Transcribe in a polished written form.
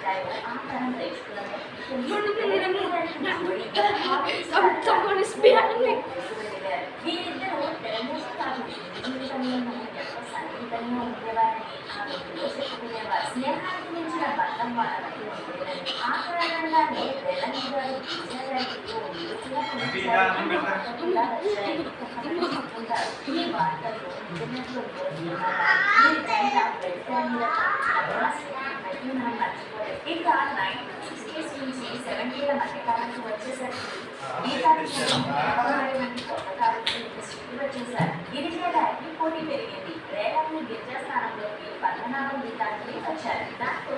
ఉంటాయో ఆ తరం ప్రేక్షకులనే Someone is behind me. వీరిద్దరూ తెలంగాణ కాదు జీవితంలోనూ ఎంతో సన్నిహితంగా ఉండేవారని ఆ రోజుల్లో చెప్పుకునేవారు. స్నేహానికి మించిన బంధం వాళ్ళ మధ్య ఉండేదని ఆ కారణంగానే వెల్లంగి గారు విజయ గారికి ఓ విలువైన కొన్నిసార్లు వచ్చాయని చెప్పుకుంటారు. ఈ వార్తల్లో ఇంటర్నెట్లో మీరు బయట వెళ్తారని మనం మర్చిపోలేదు. ఇక 1960s నుంచి 70ల మధ్యకాలంలో వచ్చేసరికి గీతానికి కొత్త కాలంలో సృష్టి వచ్చేసారు. గిరిజనులకి పోటీ పెరిగింది. రేలంగి గిరిజా స్థానంలోకి పద్మనాభం గీతాన్ని వచ్చారు. దాంతో